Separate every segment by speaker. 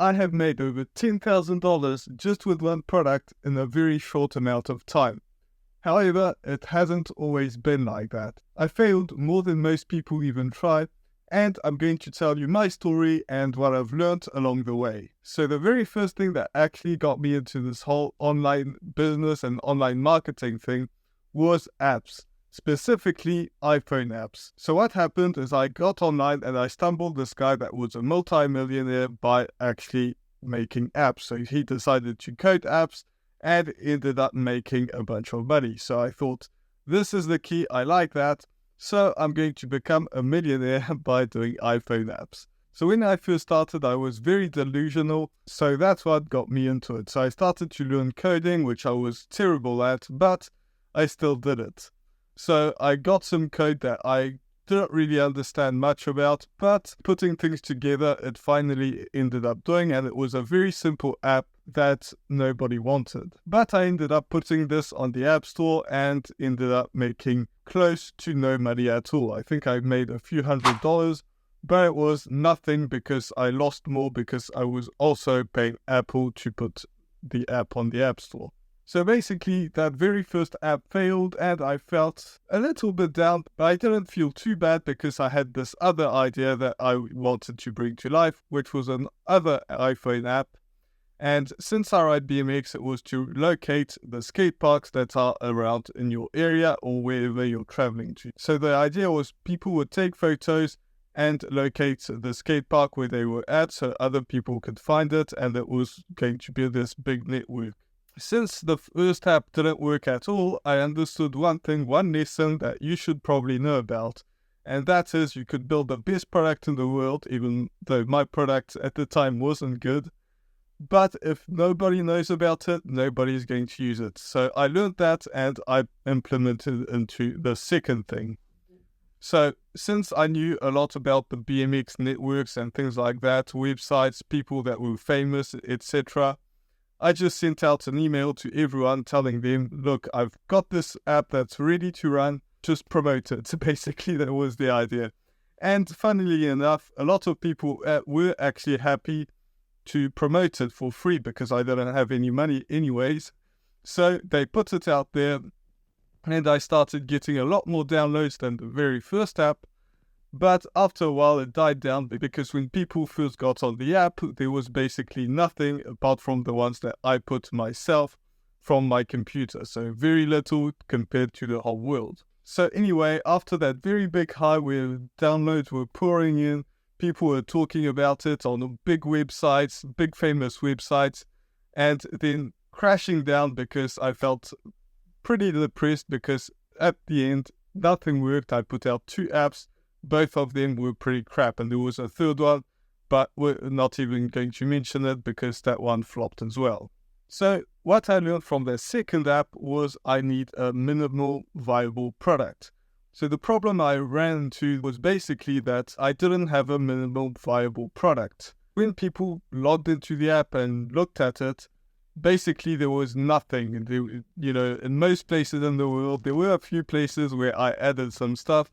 Speaker 1: I have made over $10,000 just with one product in a very short amount of time. However, it hasn't always been like that. I failed more than most people even try, and I'm going to tell you my story and what I've learned along the way. So the very first thing that actually got me into this whole online business and online marketing thing was apps, specifically iPhone apps. So what happened is I got online and I stumbled this guy that was a multi-millionaire by actually making apps. So he decided to code apps and ended up making a bunch of money. So I thought, this is the key, I like that. So I'm going to become a millionaire by doing iPhone apps. So when I first started, I was very delusional. So that's what got me into it. So I started to learn coding, which I was terrible at, but I still did it. So I got some code that I didn't really understand much about, but putting things together, it finally ended up doing, and it was a very simple app that nobody wanted. But I ended up putting this on the App Store and ended up making close to no money at all. I think I made a few $100s, but it was nothing because I lost more because I was also paying Apple to put the app on the App Store. So basically, that very first app failed and I felt a little bit down, but I didn't feel too bad because I had this other idea that I wanted to bring to life, which was another iPhone app. And since I ride BMX, it was to locate the skate parks that are around in your area or wherever you're traveling to. So the idea was people would take photos and locate the skate park where they were at so other people could find it, and it was going to be this big network. Since the first app didn't work at all, I understood one lesson that you should probably know about. And that is you could build the best product in the world, even though my product at the time wasn't good. But if nobody knows about it, nobody's going to use it. So I learned that and I implemented it into the second thing. So since I knew a lot about the BMX networks and things like that, websites, people that were famous, etc., I just sent out an email to everyone telling them, look, I've got this app that's ready to run, just promote it. So basically, that was the idea. And funnily enough, a lot of people were actually happy to promote it for free because I didn't have any money anyways. So they put it out there and I started getting a lot more downloads than the very first app. But after a while, it died down because when people first got on the app, there was basically nothing apart from the ones that I put myself from my computer. So very little compared to the whole world. So anyway, after that very big high where downloads were pouring in, people were talking about it on big websites, big famous websites, and then crashing down because I felt pretty depressed because at the end, nothing worked. I put out 2 apps. Both of them were pretty crap, and there was a third one, but we're not even going to mention it because that one flopped as well. So what I learned from the second app was I need a minimal viable product. So the problem I ran into was basically that I didn't have a minimal viable product. When people logged into the app and looked at it, basically there was nothing. In most places in the world, there were a few places where I added some stuff,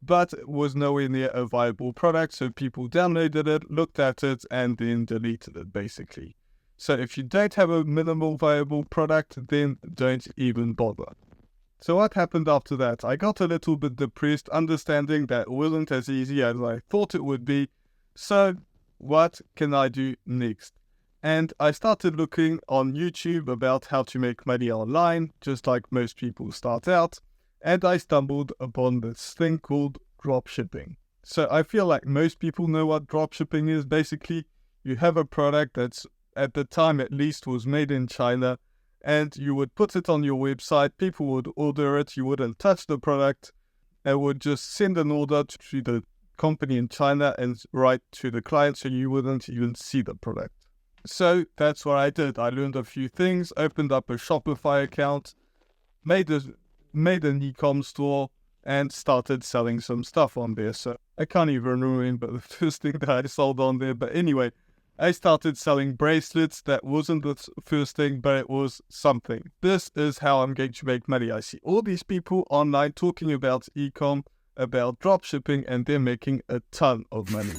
Speaker 1: but it was nowhere near a viable product, so people downloaded it, looked at it, and then deleted it, basically. So if you don't have a minimal viable product, then don't even bother. So what happened after that? I got a little bit depressed, understanding that it wasn't as easy as I thought it would be. So what can I do next? And I started looking on YouTube about how to make money online, just like most people start out. And I stumbled upon this thing called dropshipping. So I feel like most people know what dropshipping is. Basically, you have a product that's, at the time at least, was made in China, and you would put it on your website, people would order it, you wouldn't touch the product, and would just send an order to the company in China and write to the client so you wouldn't even see the product. So that's what I did. I learned a few things, opened up a Shopify account, made an e-com store, and started selling some stuff on there. So I can't even remember the first thing that I sold on there. But anyway, I started selling bracelets. That wasn't the first thing, but it was something. This is how I'm going to make money. I see all these people online talking about e-com, about dropshipping, and they're making a ton of money.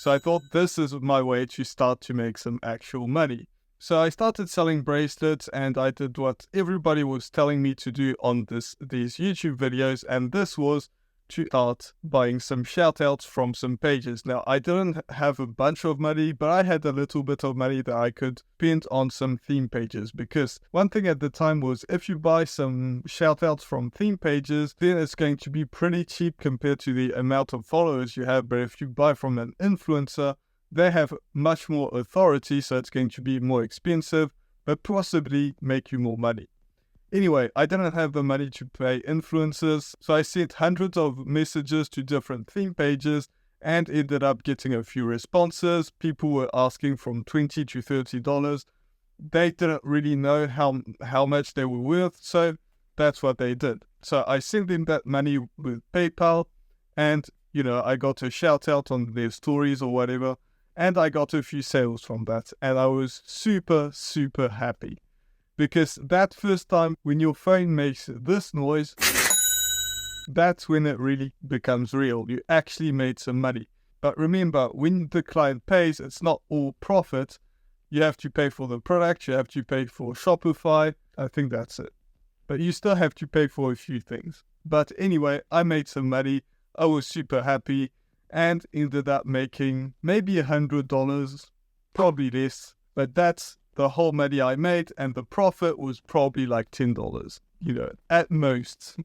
Speaker 1: So I thought this is my way to start to make some actual money. So I started selling bracelets, and I did what everybody was telling me to do on these YouTube videos, and this was to start buying some shoutouts from some pages. Now, I didn't have a bunch of money, but I had a little bit of money that I could spend on some theme pages, because one thing at the time was if you buy some shoutouts from theme pages, then it's going to be pretty cheap compared to the amount of followers you have. But if you buy from an influencer, they have much more authority, so it's going to be more expensive, but possibly make you more money. Anyway, I didn't have the money to pay influencers, so I sent hundreds of messages to different theme pages and ended up getting a few responses. People were asking from $20 to $30. They didn't really know how much they were worth, so that's what they did. So I sent them that money with PayPal, and I got a shout out on their stories or whatever, and I got a few sales from that, and I was super, super happy. Because that first time when your phone makes this noise, that's when it really becomes real. You actually made some money. But remember, when the client pays, it's not all profit. You have to pay for the product, you have to pay for Shopify. I think that's it. But you still have to pay for a few things. But anyway, I made some money. I was super happy and ended up making maybe $100, probably less. But that's the whole money I made, and the profit was probably like $10, at most,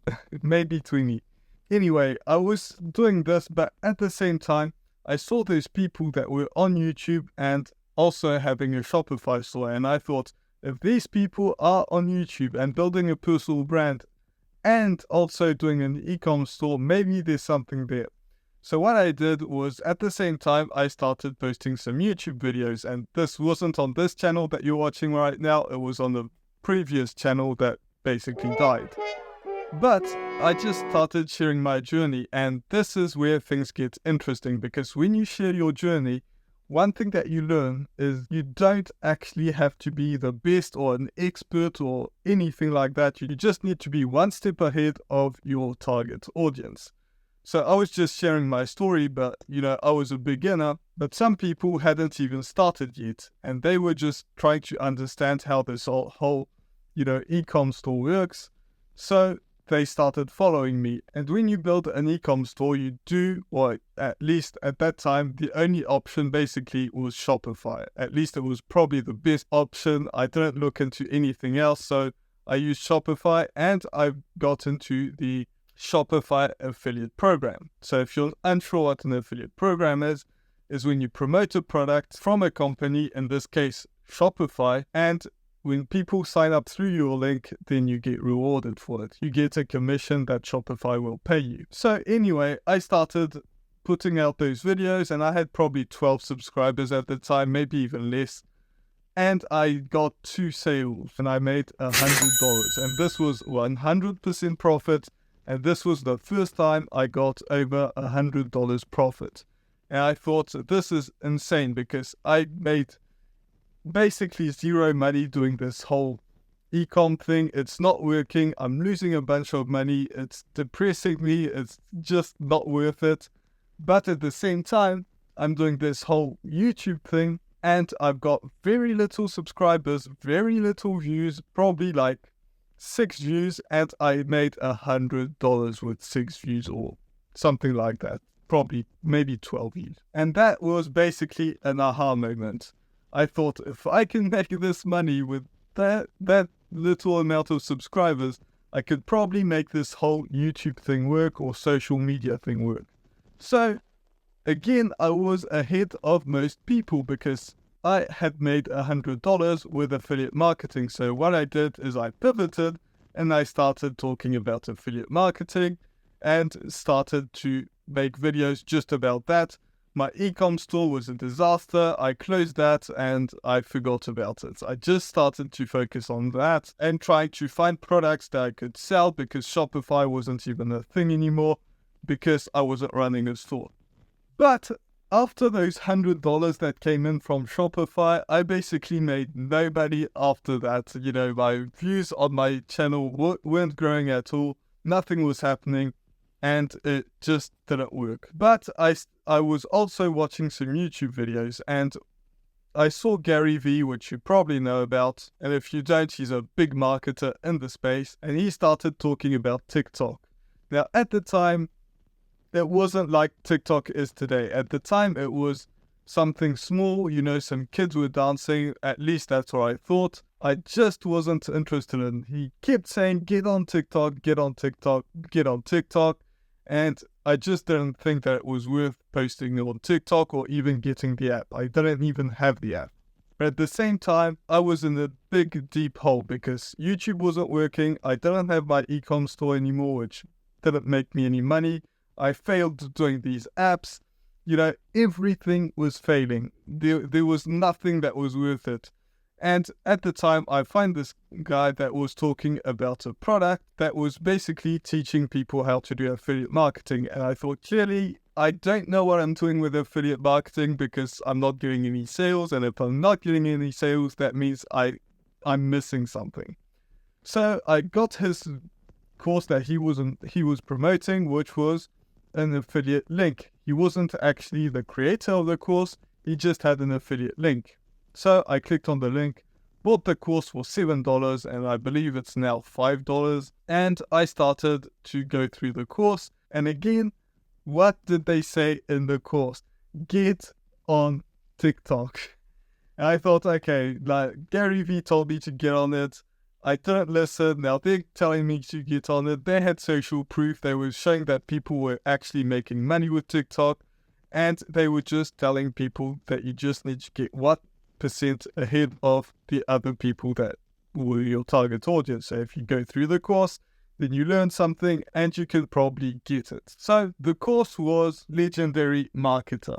Speaker 1: maybe 20. Anyway, I was doing this, but at the same time, I saw those people that were on YouTube and also having a Shopify store, and I thought, if these people are on YouTube and building a personal brand and also doing an e-com store, maybe there's something there. So what I did was, at the same time, I started posting some YouTube videos, and this wasn't on this channel that you're watching right now, it was on the previous channel that basically died. But I just started sharing my journey, and this is where things get interesting, because when you share your journey, one thing that you learn is you don't actually have to be the best or an expert or anything like that. You just need to be one step ahead of your target audience. So I was just sharing my story, but, I was a beginner, but some people hadn't even started yet, and they were just trying to understand how this whole e-com store works. So they started following me. And when you build an e-com store, you do, or at least at that time, the only option basically was Shopify. At least it was probably the best option. I didn't look into anything else, so I used Shopify, and I got into the Shopify affiliate program. So if you're unsure what an affiliate program is when you promote a product from a company, in this case Shopify, and when people sign up through your link, then you get rewarded for it. You get a commission that Shopify will pay you. So anyway, I started putting out those videos, and I had probably 12 subscribers at the time, maybe even less. And I got 2 sales, and I made $100. And this was 100% profit. And this was the first time I got over $100 profit. And I thought, this is insane, because I made basically zero money doing this whole e-com thing. It's not working. I'm losing a bunch of money. It's depressing me. It's just not worth it. But at the same time, I'm doing this whole YouTube thing, and I've got very little subscribers, very little views, probably like 6 views, and I made $100 with 6 views or something like that. Probably maybe 12 views. And that was basically an aha moment. I thought, if I can make this money with that little amount of subscribers, I could probably make this whole YouTube thing work, or social media thing work. So again, I was ahead of most people, because I had made $100 with affiliate marketing. So what I did is I pivoted, and I started talking about affiliate marketing and started to make videos just about that. My e-com store was a disaster. I closed that and I forgot about it. I just started to focus on that and trying to find products that I could sell, because Shopify wasn't even a thing anymore, because I wasn't running a store. But after those $100 that came in from Shopify, I basically made no money after that. My views on my channel weren't growing at all. Nothing was happening, and it just didn't work. But I I was also watching some YouTube videos, and I saw Gary Vee, which you probably know about, and if you don't, he's a big marketer in the space, and he started talking about TikTok. Now, at the time, it wasn't like TikTok is today. At the time, it was something small, some kids were dancing, at least that's what I thought. I just wasn't interested in. He kept saying, get on TikTok, get on TikTok, get on TikTok, and I just didn't think that it was worth posting on TikTok or even getting the app. I didn't even have the app. But at the same time, I was in a big, deep hole because YouTube wasn't working. I didn't have my e-com store anymore, which didn't make me any money. I failed doing these apps. Everything was failing. There was nothing that was worth it. And at the time, I find this guy that was talking about a product that was basically teaching people how to do affiliate marketing. And I thought, clearly, I don't know what I'm doing with affiliate marketing because I'm not getting any sales. And if I'm not getting any sales, that means I'm missing something. So I got his course that he was promoting, which was an affiliate link. He wasn't actually the creator of the course. He just had an affiliate link. So I clicked on the link, bought the course for $7, and I believe it's now $5. And I started to go through the course. And again, what did they say in the course? Get on TikTok. And I thought, okay, like Gary Vee told me to get on it. I didn't listen. Now they're telling me to get on it. They had social proof. They were showing that people were actually making money with TikTok. And they were just telling people that you just need to get what percent ahead of the other people that were your target audience. So if you go through the course, then you learn something and you can probably get it. So the course was Legendary Marketer.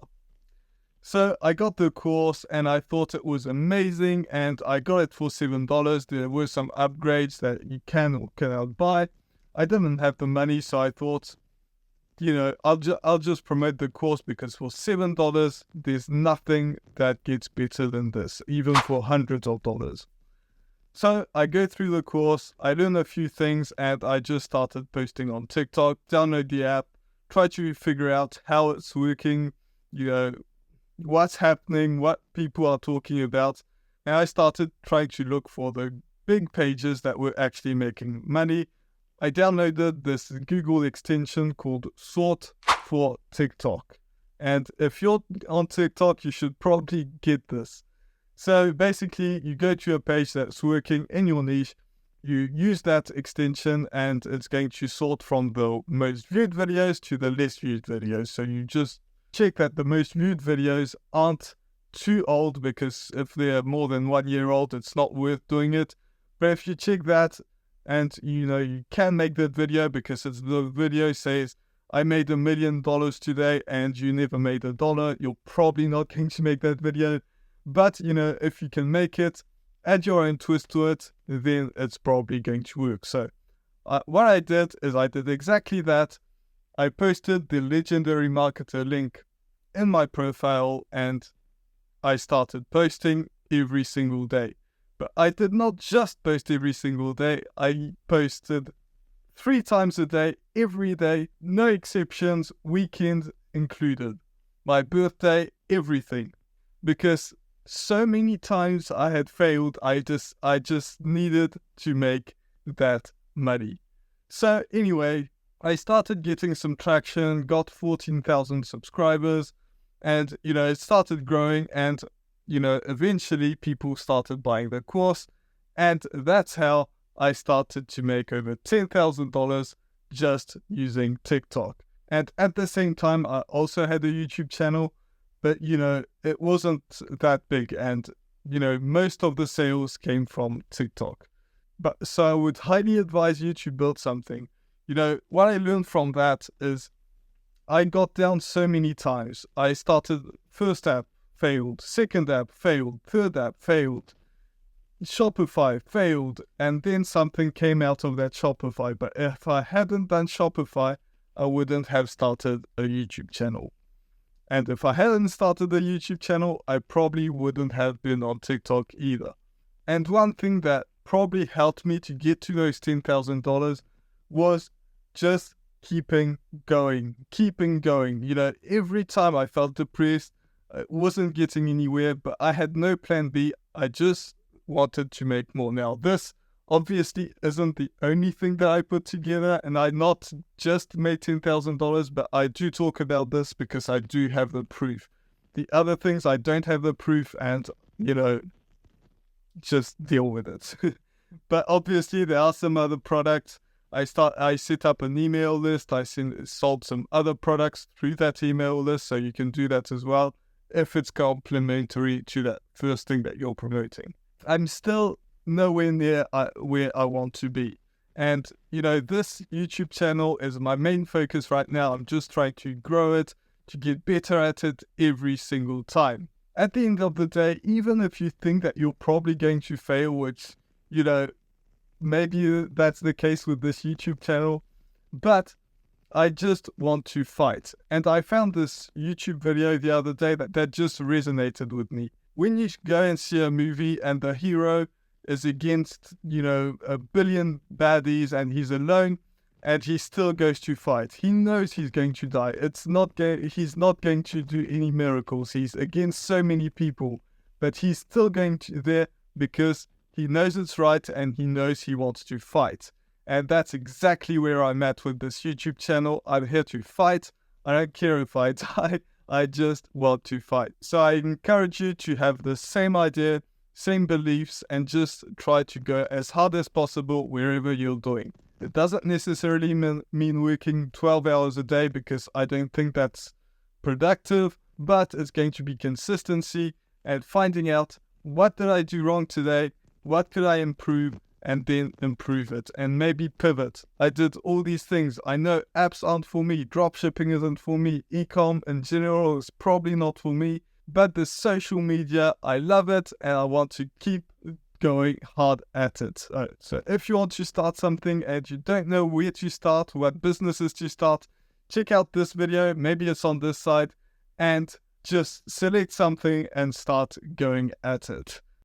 Speaker 1: So I got the course and I thought it was amazing, and I got it for $7. There were some upgrades that you can or cannot buy. I didn't have the money, so I thought, I'll just promote the course because for $7, there's nothing that gets better than this, even for hundreds of dollars. So I go through the course, I learn a few things, and I just started posting on TikTok, download the app, try to figure out how it's working, what's happening, what people are talking about. And I started trying to look for the big pages that were actually making money. I downloaded this Google extension called Sort for TikTok. And if you're on TikTok, you should probably get this. So basically, you go to a page that's working in your niche, you use that extension, and it's going to sort from the most viewed videos to the less viewed videos. So you just check that the most viewed videos aren't too old, because if they're more than 1 year old, it's not worth doing it. But if you check that, and you can make that video because it's the video says, I made $1 million today, and you never made $1, you're probably not going to make that video. But, if you can make it, add your own twist to it, then it's probably going to work. So what I did is I did exactly that. I posted the Legendary Marketer link in my profile, and I started posting every single day. But I did not just post every single day. I posted 3 times a day, every day, no exceptions, weekend included. My birthday, everything. Because so many times I had failed, I just needed to make that money. So anyway, I started getting some traction, got 14,000 subscribers, and, it started growing, and, eventually people started buying the course, and that's how I started to make over $10,000 just using TikTok. And at the same time, I also had a YouTube channel, but, it wasn't that big, and, most of the sales came from TikTok. But so I would highly advise you to build something. What I learned from that is I got down so many times. I started, first app failed, second app failed, third app failed, Shopify failed, and then something came out of that Shopify. But if I hadn't done Shopify, I wouldn't have started a YouTube channel. And if I hadn't started a YouTube channel, I probably wouldn't have been on TikTok either. And one thing that probably helped me to get to those $10,000 was just keeping going. You know, every time I felt depressed, I wasn't getting anywhere, but I had no plan B. I just wanted to make more. Now, this obviously isn't the only thing that I put together, and I not just made $10,000, but I do talk about this because I do have the proof. The other things, I don't have the proof, and, you know, just deal with it. But obviously, there are some other products. I set up an email list. I sold some other products through that email list, so you can do that as well if it's complementary to that first thing that you're promoting. I'm still nowhere near where I want to be. And, you know, this YouTube channel is my main focus right now. I'm just trying to grow it, to get better at it every single time. At the end of the day, even if you think that you're probably going to fail, which, you know, maybe that's the case with this YouTube channel, but I just want to fight. And I found this YouTube video the other day that just resonated with me. When you go and see a movie and the hero is against, you know, a billion baddies and he's alone and he still goes to fight. He knows he's going to die. He's not going to do any miracles. He's against so many people, but he's still going to there because he knows it's right and he knows he wants to fight. And that's exactly where I'm at with this YouTube channel. I'm here to fight. I don't care if I die. I just want to fight. So I encourage you to have the same idea, same beliefs, and just try to go as hard as possible wherever you're doing. It doesn't necessarily mean working 12 hours a day, because I don't think that's productive, but it's going to be consistency and finding out, what did I do wrong today? What could I improve? And then improve it and maybe pivot. I did all these things. I know apps aren't for me. Dropshipping isn't for me. E-com in general is probably not for me. But the social media, I love it and I want to keep going hard at it. So if you want to start something and you don't know where to start, what businesses to start, check out this video. Maybe it's on this side, and just select something and start going at it.